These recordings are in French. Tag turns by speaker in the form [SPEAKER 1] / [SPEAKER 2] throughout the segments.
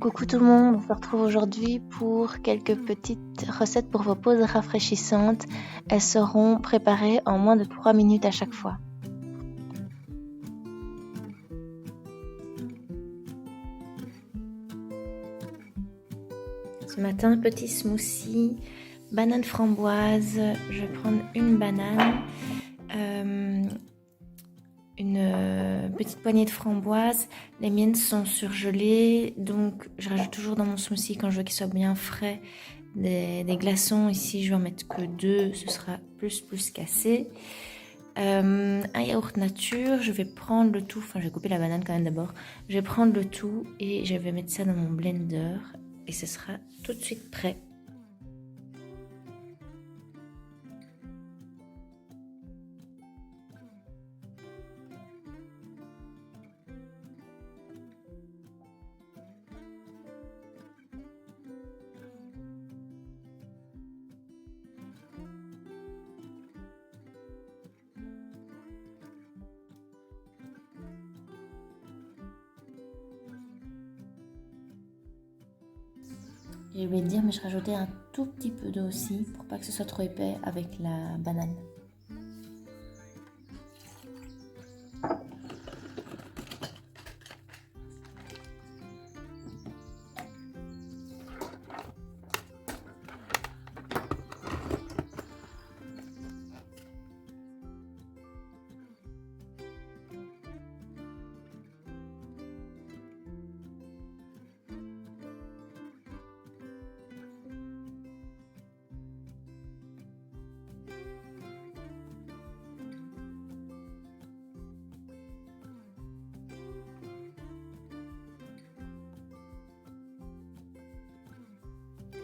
[SPEAKER 1] Coucou tout le monde, on se retrouve aujourd'hui pour quelques petites recettes pour vos pauses rafraîchissantes. Elles seront préparées en moins de 3 minutes à chaque fois. Ce matin, petit smoothie, banane framboise. Je vais prendre une banane, une petite poignée de framboises. Les miennes sont surgelées, donc je rajoute toujours dans mon smoothie quand je veux qu'il soit bien frais des glaçons. Ici je vais en mettre que 2, ce sera plus qu'assez. Un yaourt nature, je vais prendre le tout, je vais couper la banane quand même d'abord. Je vais prendre le tout et je vais mettre ça dans mon blender et ce sera tout de suite prêt. J'ai oublié de dire, mais je rajoutais un tout petit peu d'eau aussi pour pas que ce soit trop épais avec la banane.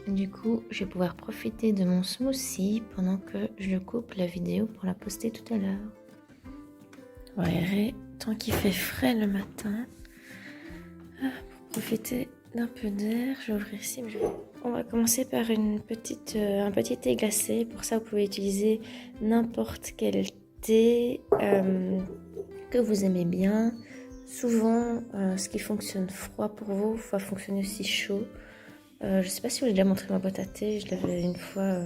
[SPEAKER 1] Du coup, je vais pouvoir profiter de mon smoothie pendant que je coupe la vidéo pour la poster tout à l'heure. Ouais, tant qu'il fait frais le matin, pour profiter d'un peu d'air, je vais ouvrir ici. On va commencer par un petit thé glacé. Pour ça, vous pouvez utiliser n'importe quel thé que vous aimez bien. Souvent, ce qui fonctionne froid pour vous va fonctionner aussi chaud. Je sais pas si je vous ai déjà montré ma boîte à thé, je l'avais une fois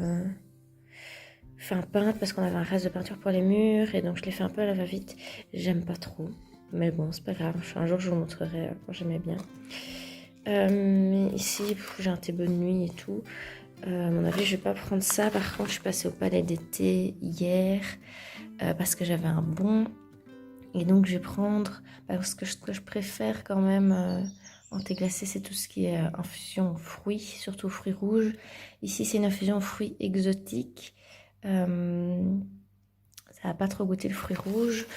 [SPEAKER 1] fait un peinte parce qu'on avait un reste de peinture pour les murs et donc je l'ai fait un peu à la va-vite. J'aime pas trop, mais bon, c'est pas grave, un jour je vous montrerai quand j'aimais bien. Ici, j'ai un thé bonne nuit et tout. À mon avis, je vais pas prendre ça. Par contre, je suis passée au Palais des Thés hier parce que j'avais un bon. Et donc, je vais prendre, parce que ce que je préfère quand même en thé glacé, c'est tout ce qui est infusion fruits, surtout fruits rouges. Ici, c'est une infusion fruits exotiques. Ça va pas trop goûter le fruit rouge,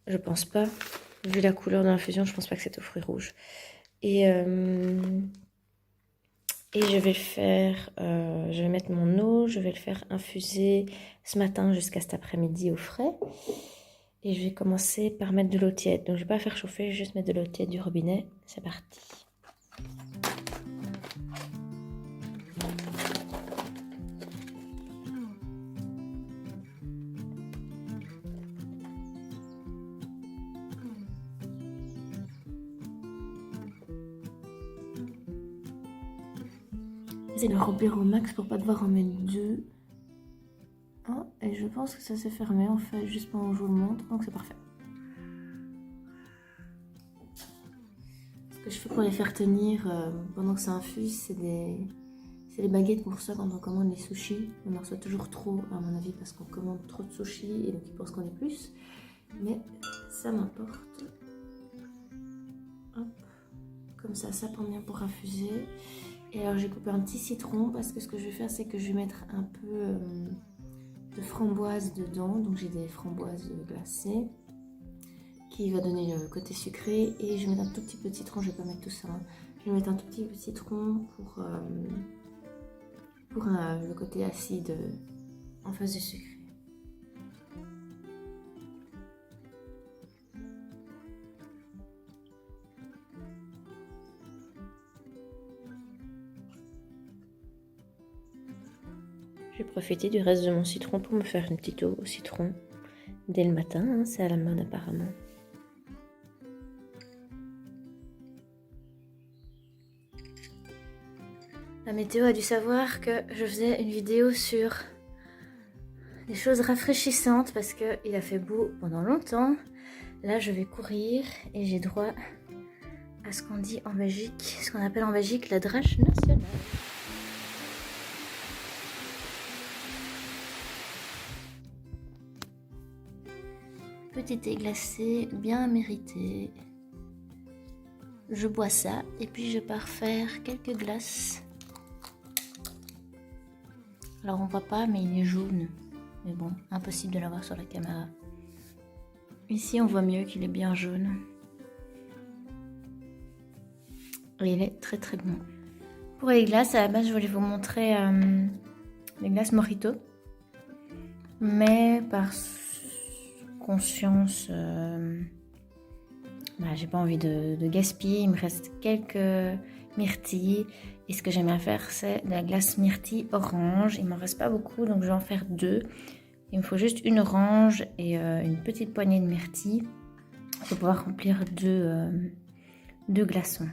[SPEAKER 1] je pense pas. Vu la couleur de l'infusion, je pense pas que c'est au fruit rouge. Et je vais faire, je vais mettre mon eau, je vais le faire infuser ce matin jusqu'à cet après-midi au frais. Et je vais commencer par mettre de l'eau tiède. Donc je vais pas faire chauffer, je vais juste mettre de l'eau tiède du robinet. C'est parti. J'essaie de le remplir au max pour pas devoir en mettre 2. Et je pense que ça s'est fermé en fait, juste pendant que je vous le montre, donc c'est parfait. Ce que je fais pour les faire tenir pendant que ça infuse, c'est des baguettes pour ça quand on commande les sushis. On en reçoit toujours trop, à mon avis, parce qu'on commande trop de sushis et donc ils pensent qu'on est plus. Mais ça m'importe. Hop, comme ça prend bien pour infuser. Et alors j'ai coupé un petit citron parce que ce que je vais faire, c'est que je vais mettre un peu de framboise dedans. Donc j'ai des framboises glacées qui va donner le côté sucré. Et je vais mettre un tout petit peu de citron, je vais pas mettre tout ça. Je vais mettre un tout petit peu de citron pour le côté acide en face du sucre. J'ai profité du reste de mon citron pour me faire une petite eau au citron dès le matin, hein, c'est à la mode apparemment. La météo a dû savoir que je faisais une vidéo sur des choses rafraîchissantes parce qu'il a fait beau pendant longtemps. Là, je vais courir et j'ai droit à ce qu'on dit en Belgique, ce qu'on appelle en Belgique la drache nationale. Petit thé glacé, bien mérité. Je bois ça et puis je pars faire quelques glaces. Alors on voit pas mais il est jaune. Mais bon, impossible de l'avoir sur la caméra. Ici on voit mieux qu'il est bien jaune. Et il est très très bon. Pour les glaces, à la base je voulais vous montrer les glaces Mojito. Mais par conscience, j'ai pas envie de gaspiller. Il me reste quelques myrtilles. Et ce que j'aimerais faire, c'est de la glace myrtille orange. Il m'en reste pas beaucoup, donc je vais en faire 2. Il me faut juste une orange et une petite poignée de myrtille pour pouvoir remplir 2 glaçons.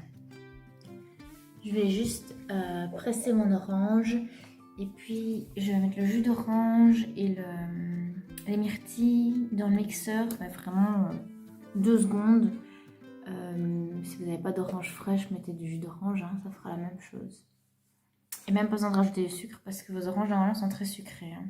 [SPEAKER 1] Je vais juste presser mon orange et puis je vais mettre le jus d'orange et les myrtilles dans le mixeur, vraiment 2 secondes. Si vous n'avez pas d'orange fraîche, mettez du jus d'orange, hein, ça fera la même chose. Et même pas besoin de rajouter du sucre parce que vos oranges normalement sont très sucrées. Hein.